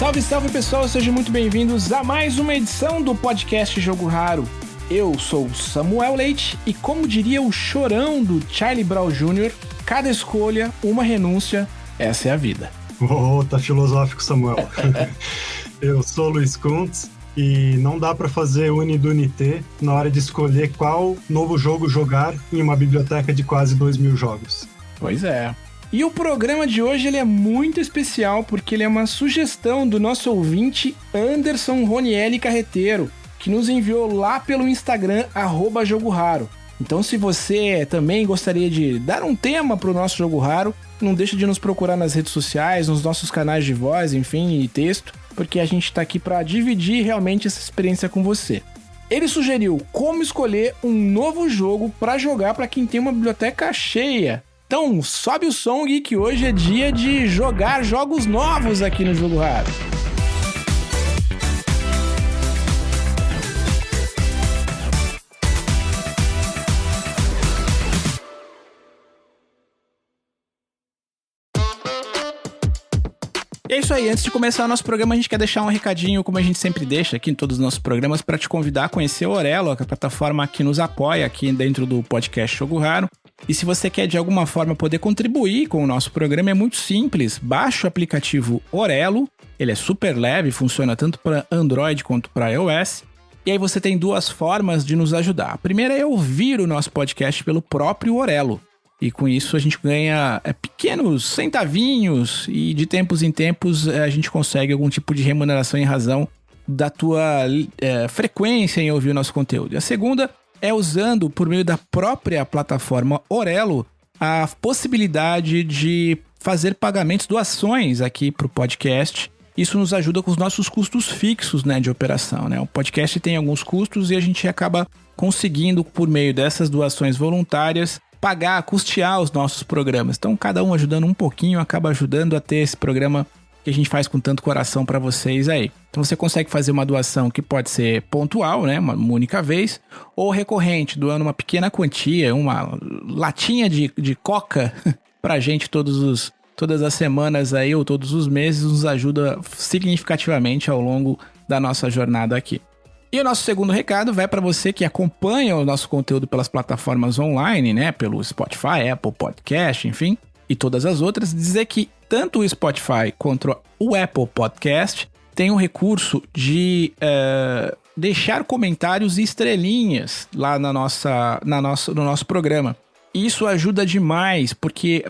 Salve, salve pessoal, sejam muito bem-vindos a mais uma edição do podcast Jogo Raro. Eu sou o Samuel Leite e, como diria o chorão do Charlie Brown Jr., cada escolha, uma renúncia, essa é a vida. Tá filosófico, Samuel. Eu sou o Luiz Kuntz e não dá pra fazer Unidunité na hora de escolher qual novo jogo jogar em uma biblioteca de quase 2.000 jogos. Pois é. E o programa de hoje ele é muito especial porque ele é uma sugestão do nosso ouvinte Anderson Ronielli Carreteiro, que nos enviou lá pelo Instagram, @JogoRaro. Então, se você também gostaria de dar um tema para o nosso Jogo Raro, não deixe de nos procurar nas redes sociais, nos nossos canais de voz, enfim, e texto, porque a gente está aqui para dividir realmente essa experiência com você. Ele sugeriu como escolher um novo jogo para jogar para quem tem uma biblioteca cheia. Então, sobe o som, Gui, que hoje é dia de jogar jogos novos aqui no Jogo Raro. E é isso aí, antes de começar o nosso programa, a gente quer deixar um recadinho, como a gente sempre deixa aqui em todos os nossos programas, para te convidar a conhecer o Orelo, que é a plataforma que nos apoia aqui dentro do podcast Jogo Raro. E se você quer de alguma forma poder contribuir com o nosso programa, é muito simples. Baixe o aplicativo Orelo, ele é super leve, funciona tanto para Android quanto para iOS. E aí você tem duas formas de nos ajudar. A primeira é ouvir o nosso podcast pelo próprio Orelo. E com isso a gente ganha pequenos centavinhos e de tempos em tempos a gente consegue algum tipo de remuneração em razão da tua frequência em ouvir o nosso conteúdo. E a segunda é usando, por meio da própria plataforma Orelo, a possibilidade de fazer pagamentos, doações aqui para o podcast. Isso nos ajuda com os nossos custos fixos, né, de operação, né? O podcast tem alguns custos e a gente acaba conseguindo, por meio dessas doações voluntárias, custear os nossos programas. Então, cada um ajudando um pouquinho, acaba ajudando a ter esse programa que a gente faz com tanto coração para vocês aí. Então, você consegue fazer uma doação que pode ser pontual, né, uma única vez, ou recorrente, doando uma pequena quantia, uma latinha de coca pra gente todas as semanas aí, ou todos os meses, nos ajuda significativamente ao longo da nossa jornada aqui. E o nosso segundo recado vai para você que acompanha o nosso conteúdo pelas plataformas online, né? Pelo Spotify, Apple Podcast, enfim, e todas as outras. Dizer que tanto o Spotify quanto o Apple Podcast tem um recurso de deixar comentários e estrelinhas lá no nosso programa. Isso ajuda demais, porque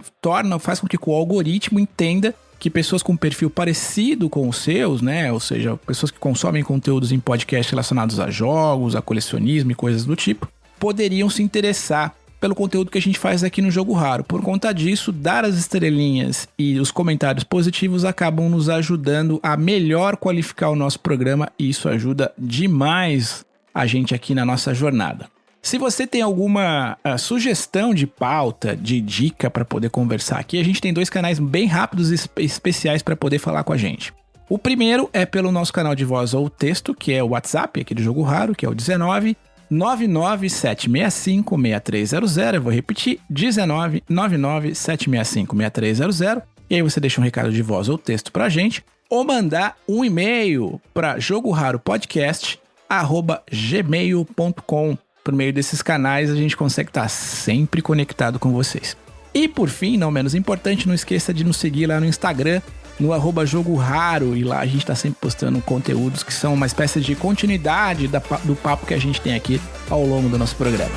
faz com que o algoritmo entenda que pessoas com perfil parecido com os seus, né, ou seja, pessoas que consomem conteúdos em podcast relacionados a jogos, a colecionismo e coisas do tipo, poderiam se interessar pelo conteúdo que a gente faz aqui no Jogo Raro. Por conta disso, dar as estrelinhas e os comentários positivos acabam nos ajudando a melhor qualificar o nosso programa e isso ajuda demais a gente aqui na nossa jornada. Se você tem alguma sugestão de pauta, de dica para poder conversar aqui, a gente tem dois canais bem rápidos e especiais para poder falar com a gente. O primeiro é pelo nosso canal de voz ou texto, que é o WhatsApp aqui do Jogo Raro, que é o 19 99765 6300. Eu vou repetir, 19 99765 6300. E aí você deixa um recado de voz ou texto pra gente, ou mandar um e-mail para jogoraropodcast@gmail.com. Por meio desses canais a gente consegue estar sempre conectado com vocês. E por fim, não menos importante, não esqueça de nos seguir lá no Instagram, no @JogoRaro, e lá a gente está sempre postando conteúdos que são uma espécie de continuidade do papo que a gente tem aqui ao longo do nosso programa.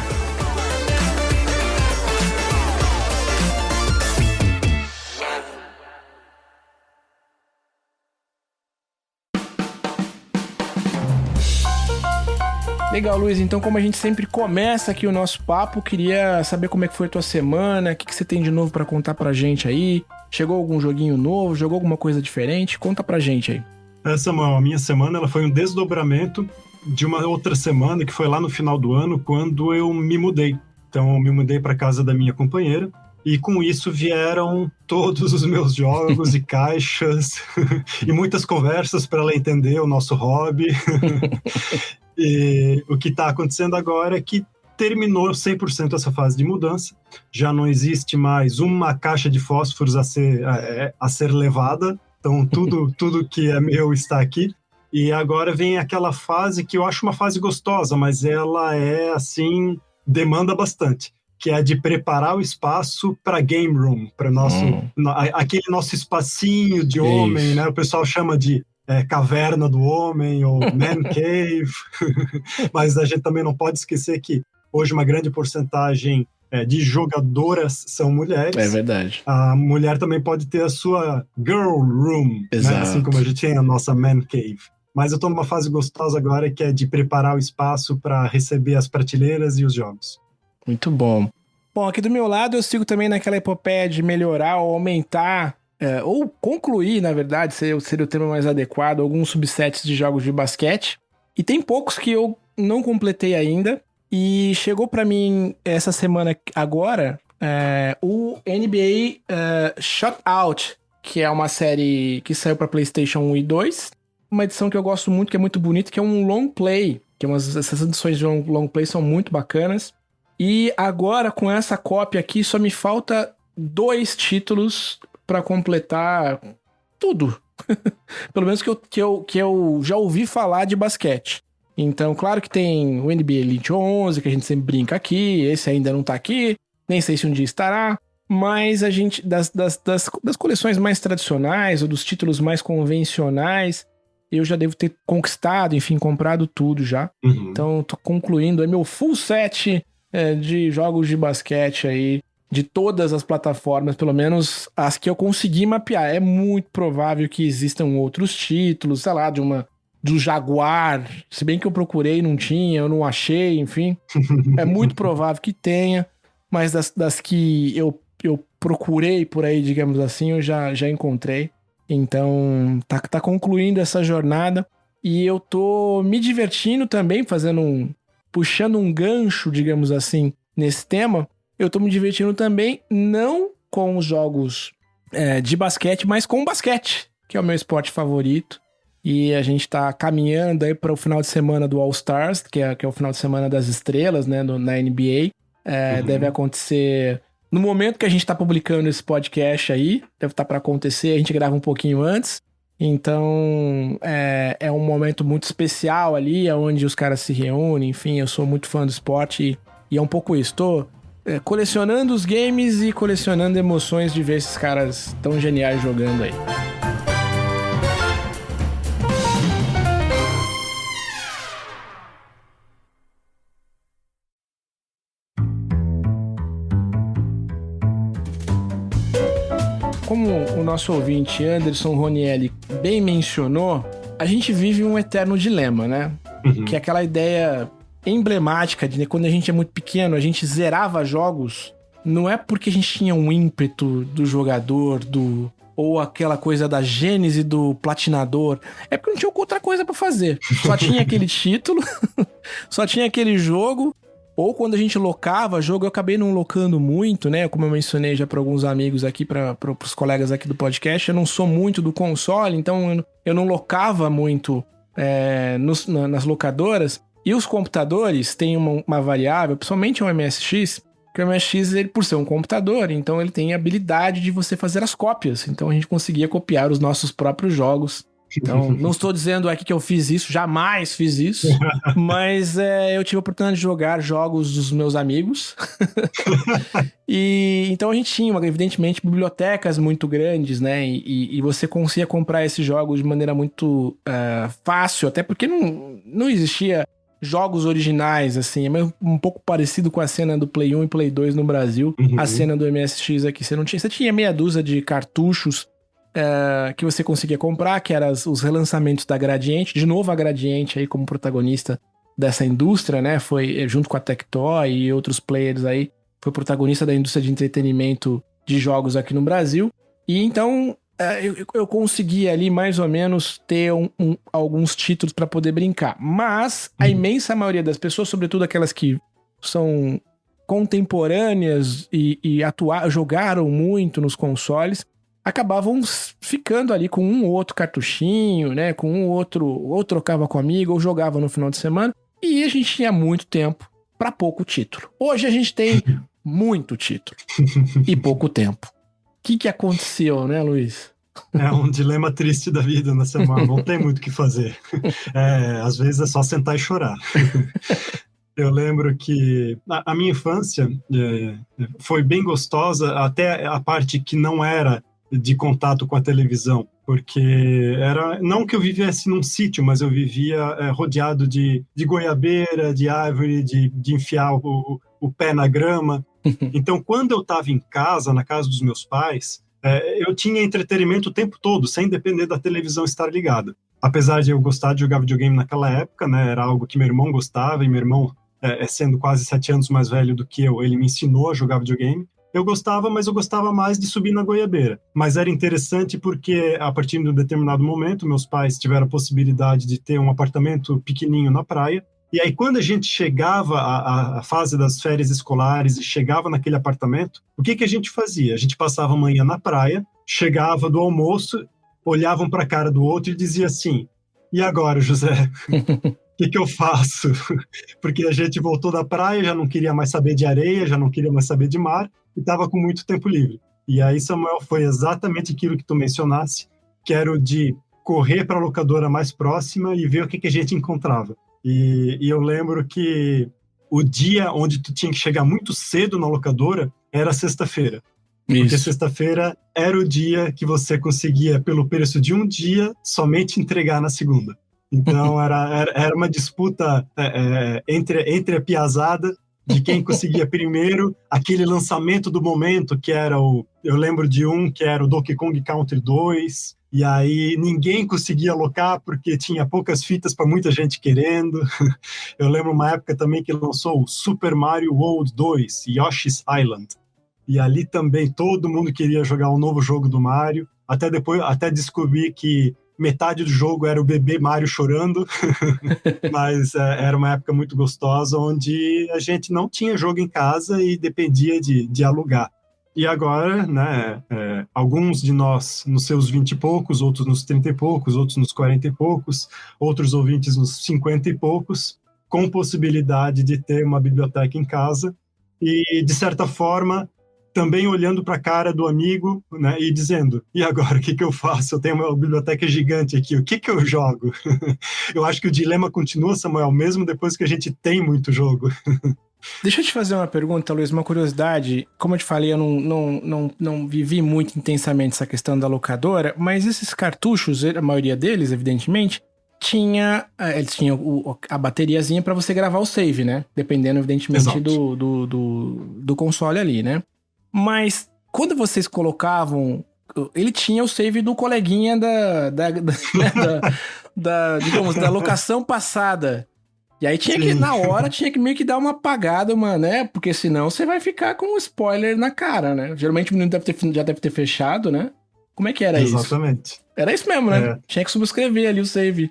Legal, Luiz. Então, como a gente sempre começa aqui o nosso papo, queria saber como é que foi a tua semana, o que você tem de novo pra contar pra gente aí. Chegou algum joguinho novo? Jogou alguma coisa diferente? Conta pra gente aí. Samuel, a minha semana ela foi um desdobramento de uma outra semana que foi lá no final do ano, quando eu me mudei. Então, eu me mudei pra casa da minha companheira. E com isso vieram todos os meus jogos e caixas e muitas conversas para ela entender o nosso hobby. E o que está acontecendo agora é que terminou 100% essa fase de mudança. Já não existe mais uma caixa de fósforos a ser levada. Então, tudo que é meu está aqui. E agora vem aquela fase que eu acho uma fase gostosa, mas ela é, assim, demanda bastante, que é de preparar o espaço para game room, para aquele nosso espacinho de homem, Isso. né? O pessoal chama de caverna do homem ou man cave, mas a gente também não pode esquecer que hoje uma grande porcentagem de jogadoras são mulheres. É verdade. A mulher também pode ter a sua girl room, né? Assim como a gente tem a nossa man cave. Mas eu estou numa fase gostosa agora, que é de preparar o espaço para receber as prateleiras e os jogos. Muito bom. Bom, aqui do meu lado eu sigo também naquela epopeia de melhorar ou aumentar, ou concluir, na verdade, seria o termo mais adequado, alguns subsets de jogos de basquete. E tem poucos que eu não completei ainda. E chegou pra mim essa semana agora o NBA Shutout, que é uma série que saiu pra PlayStation 1 e 2. Uma edição que eu gosto muito, que é muito bonita, que é um long play. Essas edições de long play são muito bacanas. E agora, com essa cópia aqui, só me falta 2 títulos pra completar tudo. Pelo menos que eu já ouvi falar de basquete. Então, claro que tem o NBA Elite 11, que a gente sempre brinca aqui. Esse ainda não tá aqui. Nem sei se um dia estará. Mas a gente, das coleções mais tradicionais, ou dos títulos mais convencionais, eu já devo ter conquistado, enfim, comprado tudo já. Uhum. Então, tô concluindo meu full set de jogos de basquete aí, de todas as plataformas, pelo menos as que eu consegui mapear. É muito provável que existam outros títulos, sei lá, do Jaguar, se bem que eu procurei, não tinha, eu não achei, enfim. É muito provável que tenha, mas das que eu procurei por aí, digamos assim, eu já encontrei. Então, tá concluindo essa jornada. E eu tô me divertindo também, puxando um gancho, digamos assim, nesse tema. Eu tô me divertindo também, não com os jogos de basquete, mas com o basquete, que é o meu esporte favorito. E a gente tá caminhando aí para o final de semana do All-Stars, que é o final de semana das estrelas, né, na NBA. Deve acontecer no momento que a gente tá publicando esse podcast aí, deve estar para acontecer, a gente grava um pouquinho antes. Então, é um momento muito especial ali, onde os caras se reúnem, enfim, eu sou muito fã do esporte e é um pouco isso. Tô colecionando os games e colecionando emoções de ver esses caras tão geniais jogando aí. Como o nosso ouvinte Anderson Ronielli bem mencionou, a gente vive um eterno dilema, né? Uhum. Que é aquela ideia emblemática de quando a gente é muito pequeno, a gente zerava jogos, não é porque a gente tinha um ímpeto do jogador, ou aquela coisa da gênese do platinador, é porque não tinha outra coisa pra fazer. Só tinha aquele título, só tinha aquele jogo. Ou quando a gente locava jogo, eu acabei não locando muito, né? Como eu mencionei já para alguns amigos aqui, para os colegas aqui do podcast, eu não sou muito do console, então eu não locava muito nas locadoras. E os computadores têm uma variável, principalmente o MSX, que o MSX, ele, por ser um computador, então ele tem a habilidade de você fazer as cópias. Então a gente conseguia copiar os nossos próprios jogos. Então, não estou dizendo aqui que eu fiz isso, jamais fiz isso, mas eu tive a oportunidade de jogar jogos dos meus amigos. E então a gente tinha, evidentemente, bibliotecas muito grandes, né? E você conseguia comprar esses jogos de maneira muito fácil, até porque não existia jogos originais, assim. É um pouco parecido com a cena do Play 1 e Play 2 no Brasil. Uhum. A cena do MSX aqui, você tinha meia dúzia de cartuchos que você conseguia comprar, que eram os relançamentos da Gradiente. De novo a Gradiente aí como protagonista dessa indústria, né? Foi junto com a Tectoy e outros players aí, foi protagonista da indústria de entretenimento de jogos aqui no Brasil. E então eu consegui ali mais ou menos ter alguns títulos para poder brincar. Mas a imensa maioria das pessoas, sobretudo aquelas que são contemporâneas e jogaram muito nos consoles, acabavam ficando ali com um ou outro cartuchinho, né? Com um outro, ou trocava com amigo, ou jogava no final de semana. E a gente tinha muito tempo para pouco título. Hoje a gente tem muito título e pouco tempo. O que aconteceu, né, Luiz? É um dilema triste da vida, né, Samuel? Não tem muito o que fazer. Às vezes é só sentar e chorar. Eu lembro que a minha infância foi bem gostosa, até a parte que não era de contato com a televisão, porque era não que eu vivesse num sítio, mas eu vivia rodeado de goiabeira, de árvore, de enfiar o pé na grama. Então, quando eu estava em casa, na casa dos meus pais, eu tinha entretenimento o tempo todo, sem depender da televisão estar ligada. Apesar de eu gostar de jogar videogame naquela época, né, era algo que meu irmão gostava, e meu irmão, sendo quase 7 anos mais velho do que eu, ele me ensinou a jogar videogame. Eu gostava, mas eu gostava mais de subir na goiabeira. Mas era interessante porque, a partir de um determinado momento, meus pais tiveram a possibilidade de ter um apartamento pequenininho na praia. E aí, quando a gente chegava à fase das férias escolares e chegava naquele apartamento, o que a gente fazia? A gente passava a manhã na praia, chegava do almoço, olhavam para a cara do outro e dizia assim: e agora, José? O que eu faço? Porque a gente voltou da praia, já não queria mais saber de areia, já não queria mais saber de mar, e estava com muito tempo livre. E aí, Samuel, foi exatamente aquilo que tu mencionasse, que era o de correr para a locadora mais próxima e ver o que a gente encontrava. E eu lembro que o dia onde tu tinha que chegar muito cedo na locadora era sexta-feira. Porque sexta-feira era o dia que você conseguia, pelo preço de um dia, somente entregar na segunda. Então, era uma disputa entre a piazada de quem conseguia primeiro, aquele lançamento do momento, que era eu lembro de um, que era o Donkey Kong Country 2, e aí ninguém conseguia alocar porque tinha poucas fitas para muita gente querendo. Eu lembro uma época também que lançou o Super Mario World 2, Yoshi's Island, e ali também todo mundo queria jogar um novo jogo do Mario, até descobrir que metade do jogo era o bebê Mario chorando, mas era uma época muito gostosa, onde a gente não tinha jogo em casa e dependia de alugar. E agora, né, alguns de nós nos seus 20 e poucos, outros nos 30 e poucos, outros nos 40 e poucos, outros ouvintes nos 50 e poucos, com possibilidade de ter uma biblioteca em casa e, de certa forma, também olhando para a cara do amigo, né, e dizendo: e agora, o que eu faço? Eu tenho uma biblioteca gigante aqui, o que eu jogo? Eu acho que o dilema continua, Samuel, mesmo depois que a gente tem muito jogo. Deixa eu te fazer uma pergunta, Luiz, uma curiosidade. Como eu te falei, eu não vivi muito intensamente essa questão da locadora, mas esses cartuchos, a maioria deles, evidentemente, eles tinham a bateriazinha para você gravar o save, né? Dependendo, evidentemente, do console ali, né? Mas quando vocês colocavam, ele tinha o save do coleguinha digamos, da locação passada. E aí na hora tinha que meio que dar uma apagada, né? Porque senão você vai ficar com um spoiler na cara, né? Geralmente o menino já deve ter fechado, né? Como é que era isso? Exatamente. Era isso mesmo, né? Tinha que subscrever ali o save.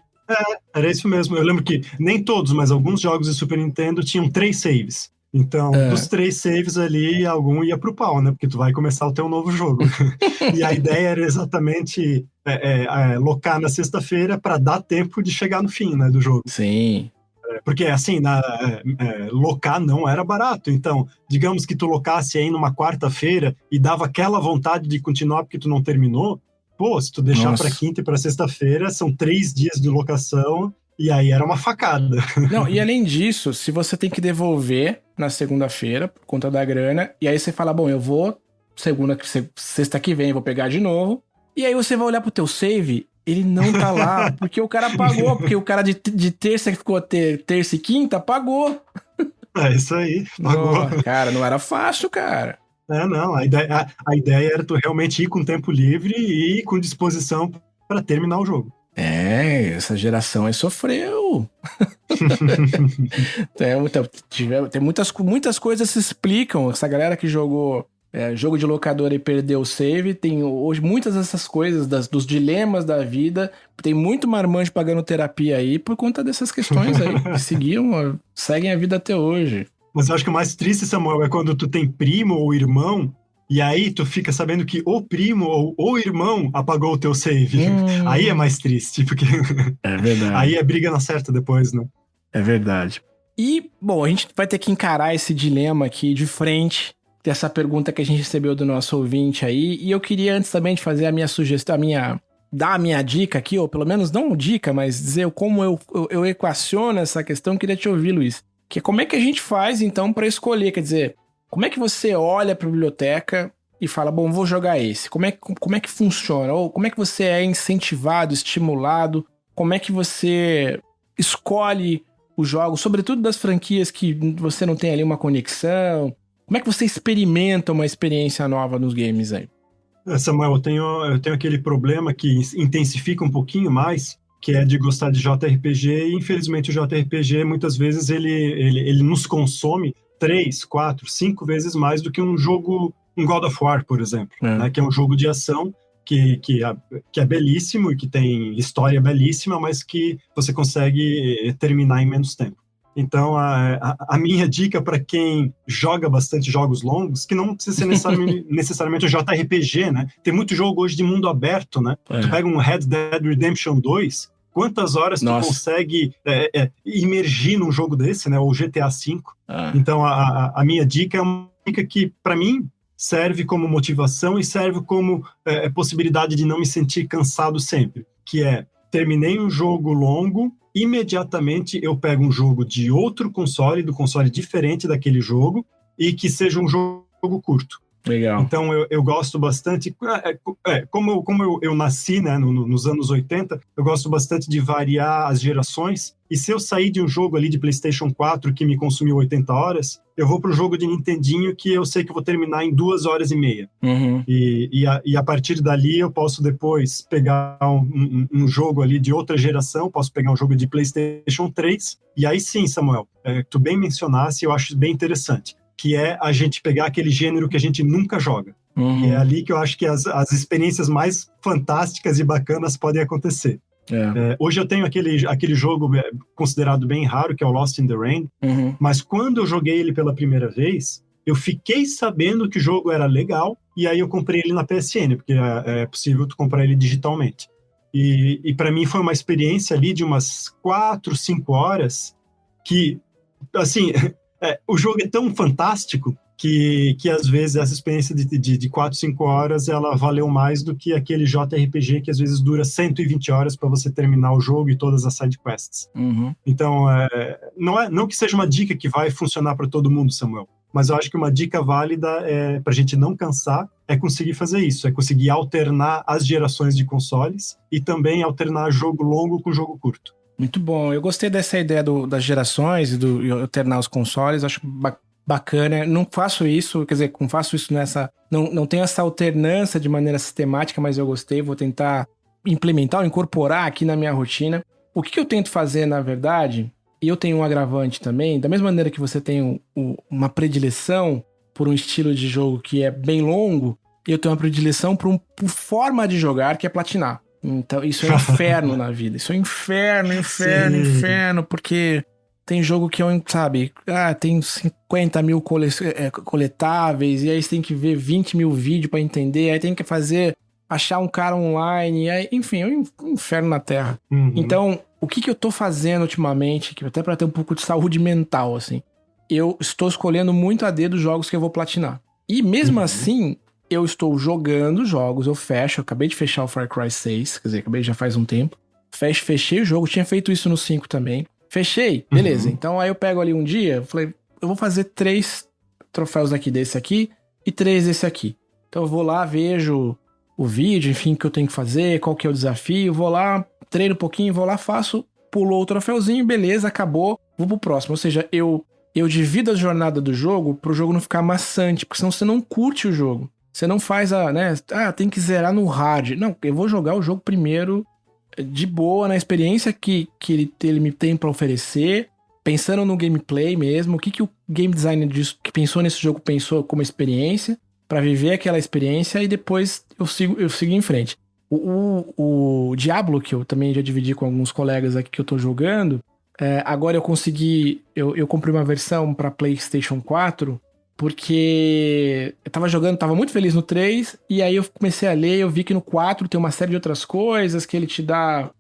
Era isso mesmo. Eu lembro que nem todos, mas alguns jogos de Super Nintendo tinham 3 saves. Então, dos 3 saves ali, algum ia pro pau, né? Porque tu vai começar o teu novo jogo. E a ideia era exatamente locar na sexta-feira para dar tempo de chegar no fim, né, do jogo. Sim. Porque, assim, locar não era barato. Então, digamos que tu locasse aí numa quarta-feira e dava aquela vontade de continuar porque tu não terminou, pô, se tu deixar para quinta e para sexta-feira, são 3 dias de locação. E aí era uma facada. Não, e além disso, se você tem que devolver na segunda-feira, por conta da grana, e aí você fala, bom, eu vou sexta que vem, vou pegar de novo, e aí você vai olhar pro teu save, ele não tá lá, porque o cara pagou, porque o cara de terça que ficou terça e quinta, pagou. É isso aí, pagou. Não, cara, não era fácil, cara. Não, a ideia era tu realmente ir com tempo livre e ir com disposição para terminar o jogo. Essa geração aí sofreu. Tem muitas coisas que se explicam. Essa galera que jogou jogo de locadora e perdeu o save, tem hoje muitas dessas coisas, dos dilemas da vida. Tem muito marmanjo pagando terapia aí por conta dessas questões aí, que seguem a vida até hoje. Mas eu acho que o mais triste, Samuel, é quando tu tem primo ou irmão, e aí tu fica sabendo que o primo ou o irmão apagou o teu save. Aí é mais triste, porque é verdade. Aí é briga na certa depois, né? É verdade. E, bom, a gente vai ter que encarar esse dilema aqui de frente dessa pergunta que a gente recebeu do nosso ouvinte aí. E eu queria, antes também de fazer a minha sugestão, dar a minha dica aqui, ou pelo menos não dica, mas dizer como eu equaciono essa questão, queria te ouvir, Luiz. Que como é que a gente faz, então, para escolher? Quer dizer, como é que você olha para a biblioteca e fala, bom, vou jogar esse? Como é que funciona? Ou como é que você é incentivado, estimulado? Como é que você escolhe os jogos, sobretudo das franquias que você não tem ali uma conexão? Como é que você experimenta uma experiência nova nos games aí? Samuel, eu tenho aquele problema que intensifica um pouquinho mais, que é de gostar de JRPG, e infelizmente o JRPG muitas vezes ele nos consome 3, 4, 5 vezes mais do que um jogo, um God of War, por exemplo, né, que é um jogo de ação que é belíssimo e que tem história belíssima, mas que você consegue terminar em menos tempo. Então, a minha dica para quem joga bastante jogos longos, que não precisa ser necessariamente um JRPG, né? Tem muito jogo hoje de mundo aberto, né? Tu pega um Red Dead Redemption 2, quantas horas tu consegue imergir num jogo desse, né? Ou GTA V. Então, a minha dica é uma dica que, para mim, serve como motivação e serve como possibilidade de não me sentir cansado sempre, que é, terminei um jogo longo, imediatamente eu pego um jogo de outro console, do console diferente daquele jogo, e que seja um jogo curto. Legal. Então eu gosto bastante, como eu nasci, né, nos anos 80, eu gosto bastante de variar as gerações, e se eu sair de um jogo ali de PlayStation 4 que me consumiu 80 horas, eu vou para o jogo de Nintendinho que eu sei que eu vou terminar em 2 horas e meia. Uhum. E a partir dali eu posso depois pegar um jogo ali de outra geração, posso pegar um jogo de PlayStation 3, e aí sim, Samuel, tu bem mencionasse, eu acho bem interessante, que é a gente pegar aquele gênero que a gente nunca joga. Uhum. E é ali que eu acho que as experiências mais fantásticas e bacanas podem acontecer. Hoje eu tenho aquele jogo considerado bem raro, que é o Lost in the Rain, mas quando eu joguei ele pela primeira vez, eu fiquei sabendo que o jogo era legal, e aí eu comprei ele na PSN, porque é possível tu comprar ele digitalmente. E para mim foi uma experiência ali de umas 4, 5 horas, que, assim... o jogo é tão fantástico que às vezes essa experiência de 4, 5 horas ela valeu mais do que aquele JRPG que às vezes dura 120 horas para você terminar o jogo e todas as side quests. Então, não que seja uma dica que vai funcionar para todo mundo, Samuel, mas eu acho que uma dica válida para a gente não cansar é conseguir fazer isso, é conseguir alternar as gerações de consoles e também alternar jogo longo com jogo curto. Muito bom. Eu gostei dessa ideia das gerações e do alternar os consoles. Acho bacana. Não faço isso, quer dizer, não faço isso nessa... Não tenho essa alternância de maneira sistemática, mas eu gostei. Vou tentar implementar ou incorporar aqui na minha rotina. O que eu tento fazer, na verdade, e eu tenho um agravante também, da mesma maneira que você tem uma predileção por um estilo de jogo que é bem longo, eu tenho uma predileção por forma de jogar que é platinar. Então, isso é um inferno na vida. Isso é inferno, porque tem jogo que sabe, tem 50 mil coletáveis, e aí você tem que ver 20 mil vídeos pra entender, aí tem que achar um cara online, aí, enfim, é um inferno na Terra. Então, o que eu tô fazendo ultimamente, que até pra ter um pouco de saúde mental, assim, eu estou escolhendo muito a dedo os jogos que eu vou platinar. E mesmo assim... eu estou jogando jogos, eu acabei de fechar o Far Cry 6, quer dizer, acabei já faz um tempo. Fechei o jogo, tinha feito isso no 5 também. Fechei, beleza. Então aí eu pego ali um dia, falei, eu vou fazer 3 troféus aqui desse aqui e 3 desse aqui. Então eu vou lá, vejo o vídeo, enfim, o que eu tenho que fazer, qual que é o desafio, vou lá, treino um pouquinho, vou lá, faço, pulou o troféuzinho, beleza, acabou, vou pro próximo. Ou seja, eu divido a jornada do jogo pro jogo não ficar maçante, porque senão você não curte o jogo. Você não faz tem que zerar no hard. Não, eu vou jogar o jogo primeiro de boa, na experiência que ele me tem pra oferecer, pensando no gameplay mesmo, o que o game designer que pensou nesse jogo pensou como experiência, pra viver aquela experiência, e depois eu sigo em frente. O Diablo, que eu também já dividi com alguns colegas aqui que eu tô jogando, agora eu consegui, eu comprei uma versão pra PlayStation 4, porque eu tava jogando, tava muito feliz no 3, e aí eu comecei a ler, eu vi que no 4 tem uma série de outras coisas, que ele te dá...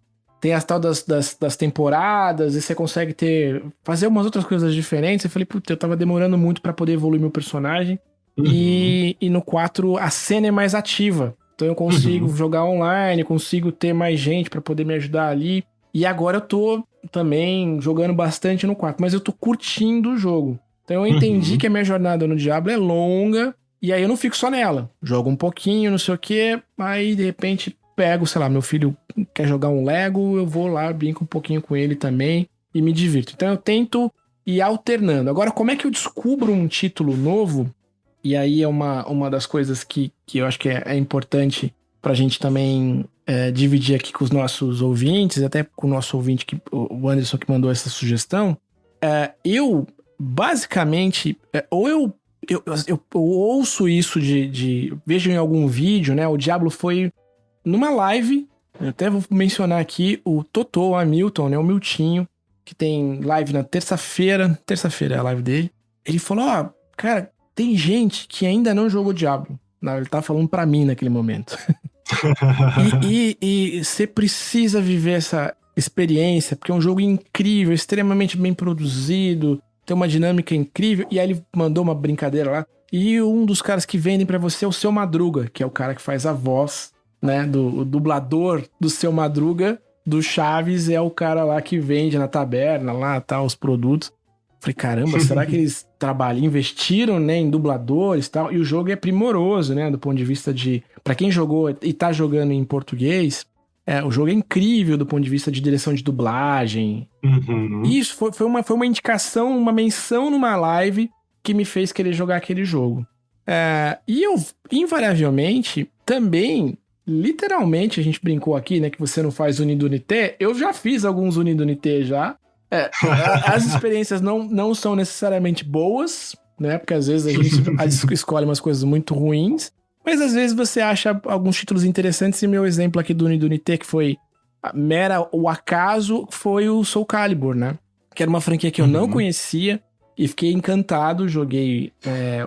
Tem as tal das temporadas, e você consegue fazer umas outras coisas diferentes. Eu falei, puta, eu tava demorando muito pra poder evoluir meu personagem. E no 4 a cena é mais ativa. Então eu consigo jogar online, consigo ter mais gente pra poder me ajudar ali. E agora eu tô também jogando bastante no 4, mas eu tô curtindo o jogo. Então eu entendi que a minha jornada no Diablo é longa, e aí eu não fico só nela. Jogo um pouquinho, não sei o quê, aí de repente pego, sei lá, meu filho quer jogar um Lego, eu vou lá, brinco um pouquinho com ele também e me divirto. Então eu tento ir alternando. Agora, como é que eu descubro um título novo? E aí é uma das coisas que eu acho que é importante pra gente também dividir aqui com os nossos ouvintes, até com o nosso ouvinte, o Anderson, que mandou essa sugestão. Eu, basicamente, ou eu ouço isso vejo em algum vídeo, né? O Diablo foi numa live, eu até vou mencionar aqui o Totô, o Hamilton, né? O Miltinho, que tem live na terça-feira é a live dele. Ele falou, cara, tem gente que ainda não jogou Diablo. Não, ele tá falando pra mim naquele momento. E você precisa viver essa experiência, porque é um jogo incrível, extremamente bem produzido, tem uma dinâmica incrível. E aí ele mandou uma brincadeira lá. E um dos caras que vendem pra você é o Seu Madruga, que é o cara que faz a voz, né, o dublador do Seu Madruga, do Chaves, é o cara lá que vende na taberna, lá, tá, os produtos. Falei, caramba, será que eles investiram, né, em dubladores e tal? E o jogo é primoroso, né, do ponto de vista de... Pra quem jogou e tá jogando em português, o jogo é incrível do ponto de vista de direção de dublagem. E isso foi uma indicação, uma menção numa live que me fez querer jogar aquele jogo. E eu, invariavelmente, também... Literalmente, a gente brincou aqui, né, que você não faz Unidunité. Eu já fiz alguns Unidunité já. As experiências não são necessariamente boas, né, porque às vezes a gente escolhe umas coisas muito ruins, mas às vezes você acha alguns títulos interessantes, e meu exemplo aqui do Unidunité, que foi o acaso, foi o Soul Calibur, né, que era uma franquia que eu não conhecia, e fiquei encantado. Joguei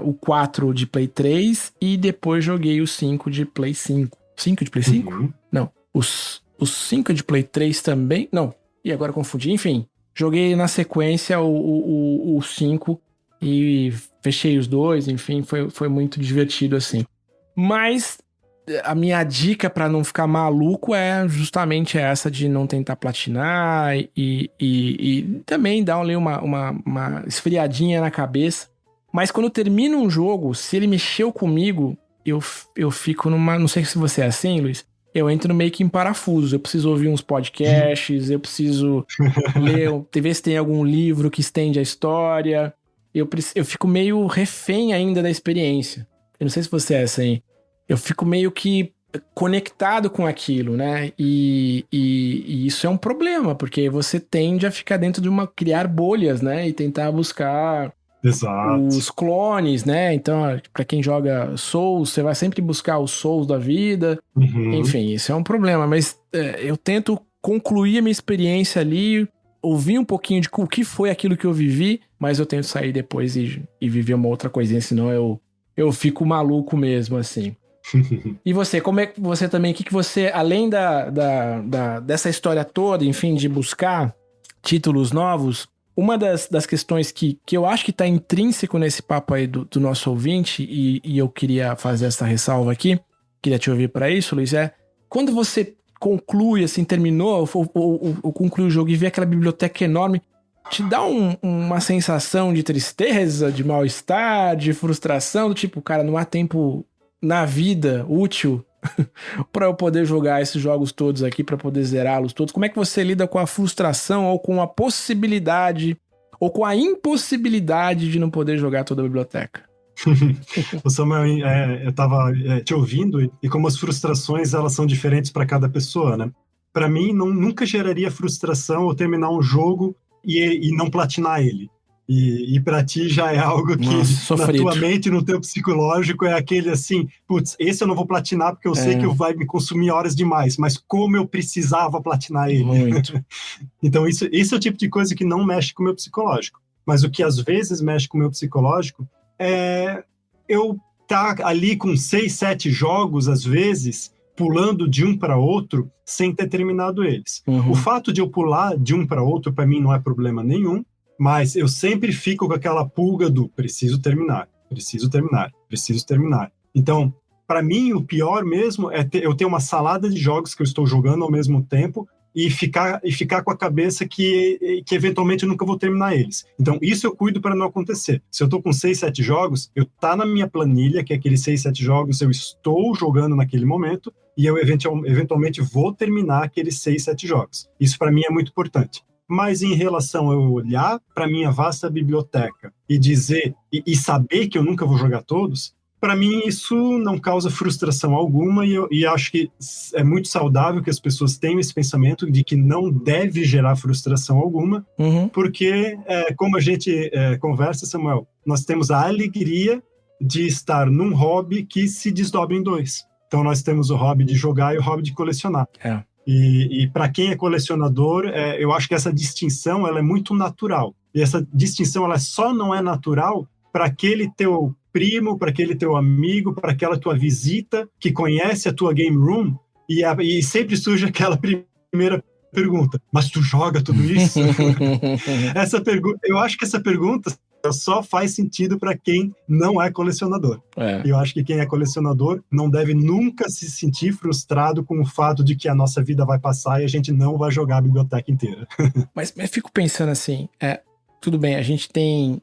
o 4 de Play 3 e depois joguei o 5 de Play 5. 5 de Play 5? Não. Os 5 de Play 3 também? Não. E agora confundi. Enfim, joguei na sequência o 5 e fechei os dois. Enfim, foi muito divertido assim. Mas a minha dica pra não ficar maluco é justamente essa de não tentar platinar e também dar ali uma esfriadinha na cabeça. Mas quando termina um jogo, se ele mexeu comigo... Eu fico numa... Não sei se você é assim, Luiz. Eu entro meio que em parafuso. Eu preciso ouvir uns podcasts, eu preciso ler... Ver se tem algum livro que estende a história. Eu fico meio refém ainda da experiência. Eu não sei se você é assim. Eu fico meio que conectado com aquilo, né? E isso é um problema, porque você tende a ficar dentro de criar bolhas, né? E tentar buscar... Exato. Os clones, né? Então, pra quem joga Souls, você vai sempre buscar os Souls da vida. Enfim, isso é um problema. Mas eu tento concluir a minha experiência ali, ouvir um pouquinho de o que foi aquilo que eu vivi, mas eu tento sair depois e viver uma outra coisinha, senão eu fico maluco mesmo, assim. E você, como é que você também, o que você, além dessa história toda, enfim, de buscar títulos novos... Uma das questões que eu acho que está intrínseco nesse papo aí do nosso ouvinte, e eu queria fazer essa ressalva aqui, queria te ouvir para isso, Luiz, quando você conclui, assim, terminou, ou conclui o jogo e vê aquela biblioteca enorme, te dá uma sensação de tristeza, de mal-estar, de frustração, do tipo, cara, não há tempo na vida útil para eu poder jogar esses jogos todos aqui, para poder zerá-los todos. Como é que você lida com a frustração ou com a possibilidade ou com a impossibilidade de não poder jogar toda a biblioteca? O Samuel, eu estava te ouvindo e como as frustrações elas são diferentes para cada pessoa, né? Para mim, nunca geraria frustração eu terminar um jogo e não platinar ele. E para ti já é algo que na tua mente, no teu psicológico, é aquele assim, putz, esse eu não vou platinar porque eu sei que vai me consumir horas demais, mas como eu precisava platinar ele. Muito. Então esse é o tipo de coisa que não mexe com o meu psicológico. Mas o que às vezes mexe com o meu psicológico é eu estar ali com 6, 7 jogos, às vezes, pulando de um para outro sem ter terminado eles. O fato de eu pular de um para outro, para mim, não é problema nenhum, mas eu sempre fico com aquela pulga do preciso terminar. Preciso terminar. Então, para mim, o pior mesmo é eu ter uma salada de jogos que eu estou jogando ao mesmo tempo e ficar com a cabeça que eventualmente eu nunca vou terminar eles. Então, isso eu cuido para não acontecer. Se eu estou com 6, 7 jogos, tá na minha planilha, que é aqueles 6, 7 jogos eu estou jogando naquele momento, e eu eventualmente vou terminar aqueles 6, 7 jogos. Isso para mim é muito importante. Mas em relação a eu olhar para minha vasta biblioteca e dizer e saber que eu nunca vou jogar todos, para mim isso não causa frustração alguma e acho que é muito saudável que as pessoas tenham esse pensamento de que não deve gerar frustração alguma, porque como a gente conversa, Samuel, nós temos a alegria de estar num hobby que se desdobra em 2. Então nós temos o hobby de jogar e o hobby de colecionar. E para quem é colecionador, eu acho que essa distinção ela é muito natural. E essa distinção ela só não é natural para aquele teu primo, para aquele teu amigo, para aquela tua visita que conhece a tua game room e sempre surge aquela primeira pergunta: mas tu joga tudo isso? Eu acho que essa pergunta só faz sentido para quem não é colecionador. Eu acho que quem é colecionador não deve nunca se sentir frustrado com o fato de que a nossa vida vai passar e a gente não vai jogar a biblioteca inteira. Mas fico pensando assim, tudo bem, a gente tem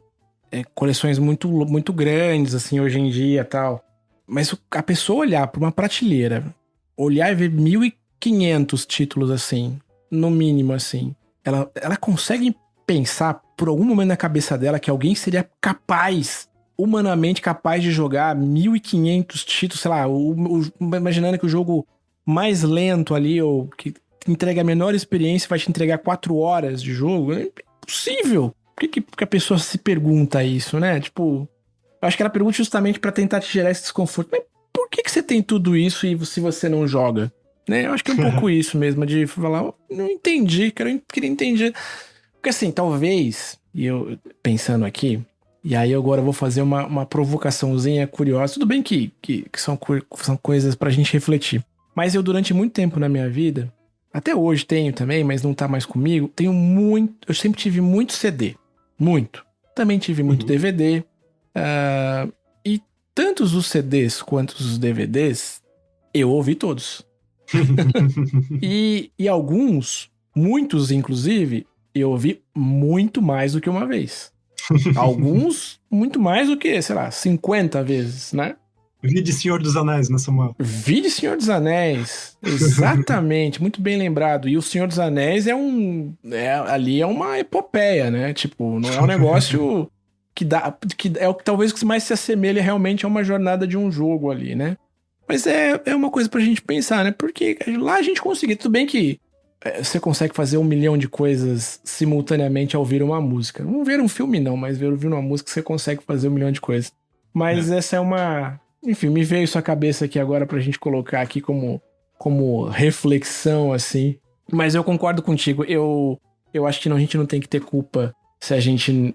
coleções muito, muito grandes, assim, hoje em dia e tal, mas a pessoa olhar para uma prateleira, olhar e ver 1.500 títulos, assim, no mínimo, assim, ela consegue pensar por algum momento na cabeça dela que alguém seria humanamente capaz de jogar 1.500 títulos, sei lá, imaginando que o jogo mais lento ali, ou que entrega a menor experiência, vai te entregar 4 horas de jogo. É impossível. Por que a pessoa se pergunta isso, né? Tipo, eu acho que ela pergunta justamente pra tentar te gerar esse desconforto. Mas por que você tem tudo isso e se você não joga? Né? Eu acho que é um pouco isso mesmo, de falar, não entendi, queria entender. Porque assim, talvez, e eu pensando aqui, e aí agora eu vou fazer uma provocaçãozinha curiosa. Tudo bem que são coisas pra gente refletir. Mas eu, durante muito tempo na minha vida, até hoje tenho também, mas não tá mais comigo, eu sempre tive muito CD. Muito. Também tive muito DVD. E tantos os CDs quanto os DVDs, eu ouvi todos. E alguns, muitos inclusive, eu ouvi muito mais do que uma vez. Alguns, muito mais do que, sei lá, 50 vezes, né? Vi de Senhor dos Anéis, né, Samuel? Vi de Senhor dos Anéis, exatamente, muito bem lembrado. E o Senhor dos Anéis ali é uma epopeia, né? Tipo, não é um negócio que é o que talvez que mais se assemelha realmente a uma jornada de um jogo ali, né? Mas é uma coisa pra gente pensar, né? Porque lá a gente conseguiu, tudo bem que você consegue fazer 1 milhão de coisas simultaneamente ao ouvir uma música. Não ver um filme não, mas ouvir uma música você consegue fazer 1 milhão de coisas. Mas essa é uma... Enfim, me veio isso à cabeça aqui agora pra gente colocar aqui como reflexão, assim. Mas eu concordo contigo. Eu acho que a gente não tem que ter culpa se a gente,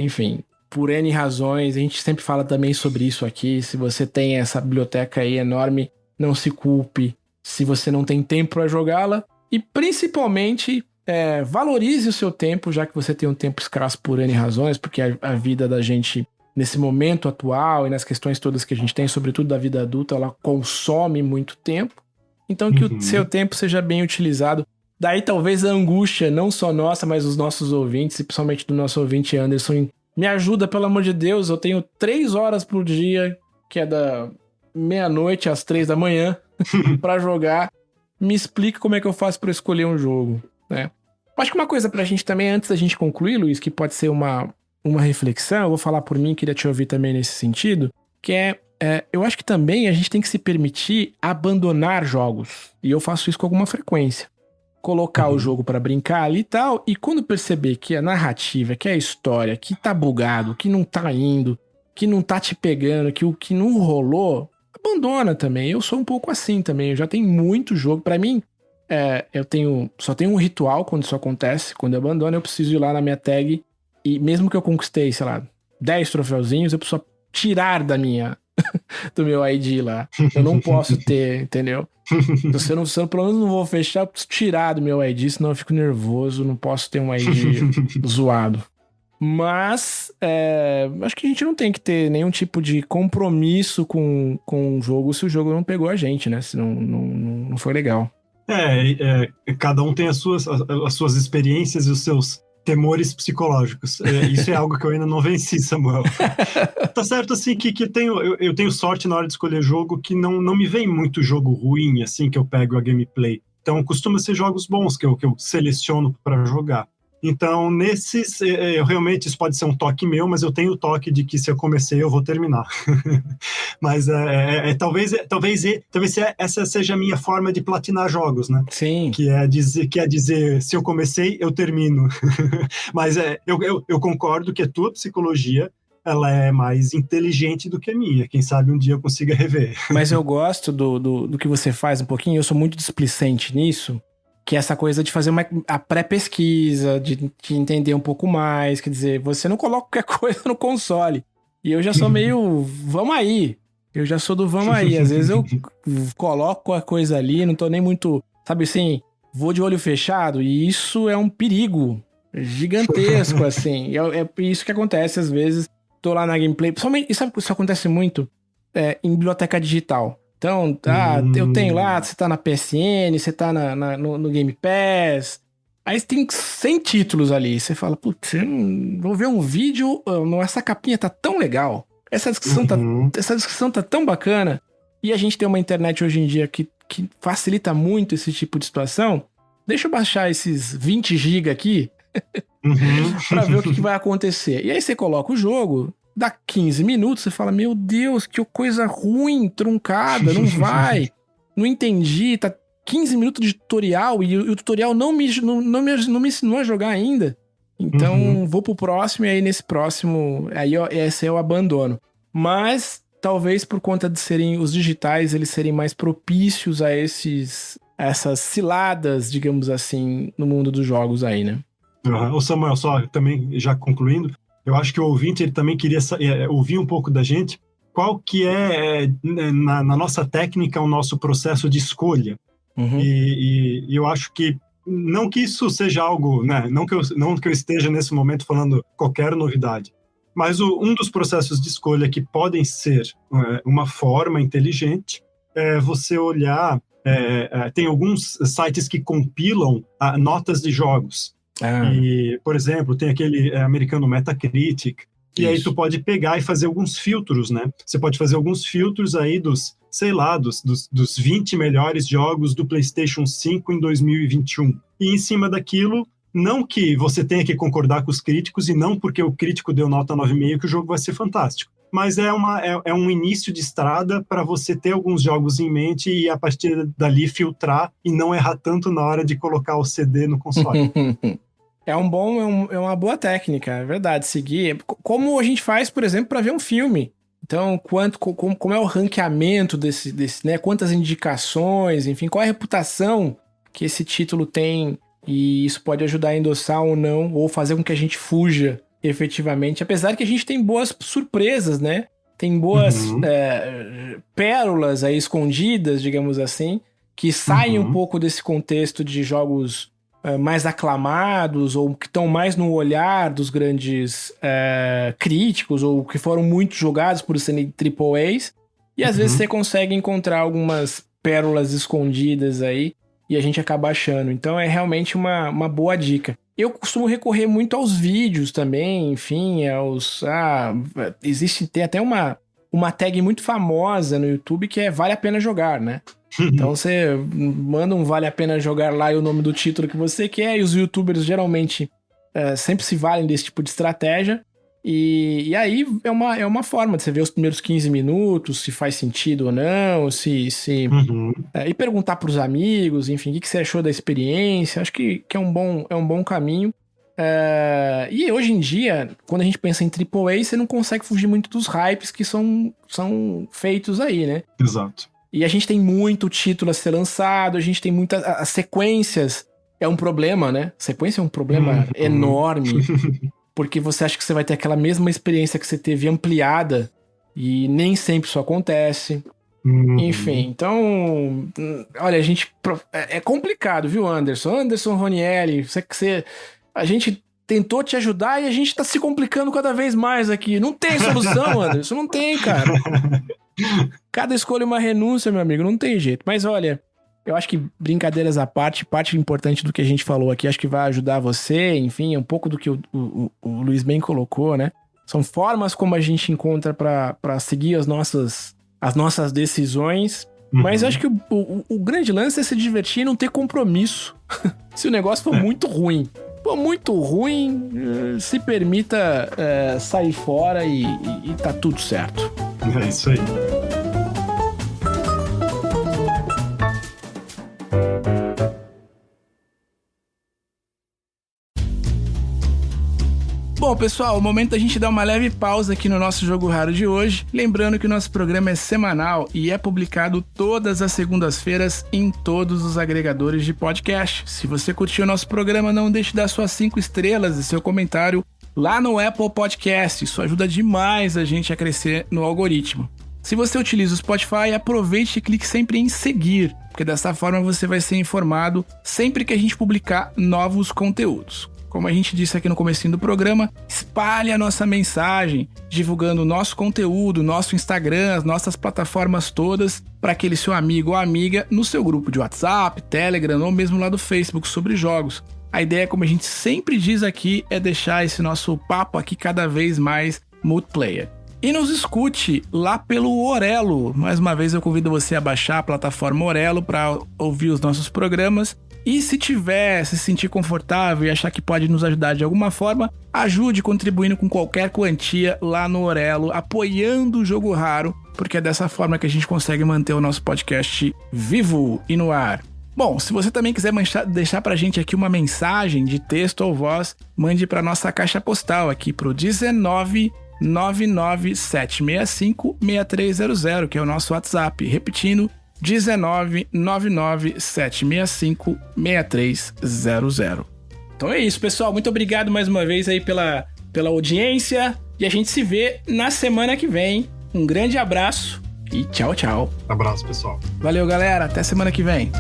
enfim, por N razões, a gente sempre fala também sobre isso aqui. Se você tem essa biblioteca aí enorme, não se culpe se você não tem tempo pra jogá-la. E principalmente, valorize o seu tempo, já que você tem um tempo escasso por N razões, porque a vida da gente... nesse momento atual e nas questões todas que a gente tem, sobretudo da vida adulta, ela consome muito tempo. Então que o seu tempo seja bem utilizado. Daí talvez a angústia, não só nossa, mas dos nossos ouvintes, e principalmente do nosso ouvinte Anderson, me ajuda, pelo amor de Deus, eu tenho 3 horas por dia, que é da meia-noite às 3 da manhã, pra jogar. Me explica como é que eu faço pra escolher um jogo, né? Acho que uma coisa pra gente também, antes da gente concluir, Luiz, que pode ser uma reflexão, eu vou falar por mim, queria te ouvir também nesse sentido, que eu acho que também a gente tem que se permitir abandonar jogos, e eu faço isso com alguma frequência. Colocar o jogo pra brincar ali e tal, e quando perceber que a narrativa, que a história, que tá bugado, que não tá indo, que não tá te pegando, que o que não rolou, abandona também. Eu sou um pouco assim também, eu já tenho muito jogo, pra mim, só tenho um ritual quando isso acontece, quando eu abandono eu preciso ir lá na minha tag. E mesmo que eu conquistei, sei lá, 10 troféuzinhos, eu preciso tirar do meu ID lá. Eu não posso ter, entendeu? Se eu pelo menos não vou fechar, eu preciso tirar do meu ID, senão eu fico nervoso, não posso ter um ID zoado. Mas acho que a gente não tem que ter nenhum tipo de compromisso com o jogo se o jogo não pegou a gente, né? Se não foi legal. Cada um tem as suas experiências e os seus temores psicológicos. Isso é algo que eu ainda não venci, Samuel. Tá certo, assim, que eu tenho sorte na hora de escolher jogo que não me vem muito jogo ruim, assim, que eu pego a gameplay. Então, costuma ser jogos bons que eu seleciono para jogar. Então, nesses, realmente, isso pode ser um toque meu, mas eu tenho o toque de que se eu comecei, eu vou terminar. Mas talvez essa seja a minha forma de platinar jogos, né? Sim. Que é dizer, se eu comecei, eu termino. Mas eu concordo que a tua psicologia, ela é mais inteligente do que a minha. Quem sabe um dia eu consiga rever. Mas eu gosto do que você faz um pouquinho, eu sou muito displicente nisso, que é essa coisa de fazer a pré-pesquisa, de entender um pouco mais, quer dizer, você não coloca qualquer coisa no console. E eu já sou meio, vamos aí. Eu já sou do vamos aí. Às vezes eu coloco a coisa ali, não tô nem muito, sabe assim, vou de olho fechado, e isso é um perigo gigantesco, assim. É isso que acontece às vezes. Tô lá na gameplay, principalmente, e sabe que isso acontece muito em biblioteca digital. Então, eu tenho lá, você tá na PSN, você tá no Game Pass. Aí tem 100 títulos ali. Você fala, putz, vou ver um vídeo, essa capinha tá tão legal. Essa descrição tá tão bacana. E a gente tem uma internet hoje em dia que facilita muito esse tipo de situação. Deixa eu baixar esses 20 GB aqui pra ver o que vai acontecer. E aí você coloca o jogo, dá 15 minutos, você fala, meu Deus, que coisa ruim, truncada, não vai. Não entendi, tá 15 minutos de tutorial e o tutorial não me ensinou a jogar ainda. Então, vou pro próximo e aí nesse próximo, esse eu abandono. Mas, talvez por conta de serem os digitais, eles serem mais propícios a essas ciladas, digamos assim, no mundo dos jogos aí, né? O Samuel, só também já concluindo, eu acho que o ouvinte ele também queria ouvir um pouco da gente qual que na nossa técnica, o nosso processo de escolha. E eu acho que, não que isso seja algo, né, não que eu esteja nesse momento falando qualquer novidade, mas um dos processos de escolha que podem ser uma forma inteligente é você olhar, tem alguns sites que compilam notas de jogos. E, por exemplo, tem aquele americano Metacritic, e aí tu pode pegar e fazer alguns filtros, né? Você pode fazer alguns filtros aí dos 20 melhores jogos do PlayStation 5 em 2021. E em cima daquilo, não que você tenha que concordar com os críticos, e não porque o crítico deu nota 9,5 que o jogo vai ser fantástico. Mas é um início de estrada para você ter alguns jogos em mente e, a partir dali, filtrar e não errar tanto na hora de colocar o CD no console. É uma boa técnica, é verdade, seguir. Como a gente faz, por exemplo, para ver um filme. Então, como é o ranqueamento desse, né? Quantas indicações, enfim, qual é a reputação que esse título tem, e isso pode ajudar a endossar ou não, ou fazer com que a gente fuja efetivamente. Apesar que a gente tem boas surpresas, né? Tem boas pérolas aí escondidas, digamos assim, que saem um pouco desse contexto de jogos mais aclamados, ou que estão mais no olhar dos grandes críticos, ou que foram muito jogados por serem AAAs, e às vezes você consegue encontrar algumas pérolas escondidas aí, e a gente acaba achando. Então é realmente uma boa dica. Eu costumo recorrer muito aos vídeos também, enfim, tem até uma tag muito famosa no YouTube que é Vale a Pena Jogar, né? Então você manda um Vale a Pena Jogar lá e o nome do título que você quer, e os youtubers geralmente sempre se valem desse tipo de estratégia, e aí é uma forma de você ver os primeiros 15 minutos, se faz sentido ou não, e perguntar pros amigos, enfim, o que você achou da experiência. Acho que é um bom caminho. E hoje em dia, quando a gente pensa em AAA, você não consegue fugir muito dos hypes que são feitos aí, né? Exato. E a gente tem muito título a ser lançado, a gente tem muitas... As sequências é um problema, né? Sequência é um problema enorme, porque você acha que você vai ter aquela mesma experiência que você teve ampliada, e nem sempre isso acontece. Enfim, então... Olha, é complicado, viu, Anderson? Anderson Ronieri, a gente tentou te ajudar e a gente tá se complicando cada vez mais aqui. Não tem solução, Anderson, não tem, cara. Cada escolha é uma renúncia, meu amigo, não tem jeito. Mas olha, eu acho que brincadeiras à parte importante do que a gente falou aqui, acho que vai ajudar você, enfim, um pouco do que o Luiz bem colocou, né? São formas como a gente encontra pra seguir as nossas decisões. Mas acho que o grande lance é se divertir e não ter compromisso. Se o negócio for muito ruim. For muito ruim, se permita sair fora e tá tudo certo. É isso aí. Bom, pessoal, o momento da gente dar uma leve pausa aqui no nosso Jogo Raro de hoje. Lembrando que o nosso programa é semanal e é publicado todas as segundas-feiras em todos os agregadores de podcast. Se você curtiu o nosso programa, não deixe de dar suas 5 estrelas e seu comentário lá no Apple Podcast. Isso ajuda demais a gente a crescer no algoritmo. Se você utiliza o Spotify, aproveite e clique sempre em seguir, porque dessa forma você vai ser informado sempre que a gente publicar novos conteúdos. Como a gente disse aqui no comecinho do programa, espalhe a nossa mensagem, divulgando o nosso conteúdo, nosso Instagram, as nossas plataformas todas, para aquele seu amigo ou amiga no seu grupo de WhatsApp, Telegram ou mesmo lá do Facebook sobre jogos. A ideia, como a gente sempre diz aqui, é deixar esse nosso papo aqui cada vez mais multiplayer. E nos escute lá pelo Orelo. Mais uma vez eu convido você a baixar a plataforma Orelo para ouvir os nossos programas. E se se sentir confortável e achar que pode nos ajudar de alguma forma, ajude contribuindo com qualquer quantia lá no Orelo, apoiando o Jogo Raro, porque é dessa forma que a gente consegue manter o nosso podcast vivo e no ar. Bom, se você também quiser deixar pra gente aqui uma mensagem de texto ou voz, mande pra nossa caixa postal aqui pro 19997656300, que é o nosso WhatsApp. Repetindo, 19997656300. Então é isso, pessoal. Muito obrigado mais uma vez aí pela audiência. E a gente se vê na semana que vem. Um grande abraço e tchau, tchau. Abraço, pessoal. Valeu, galera. Até semana que vem.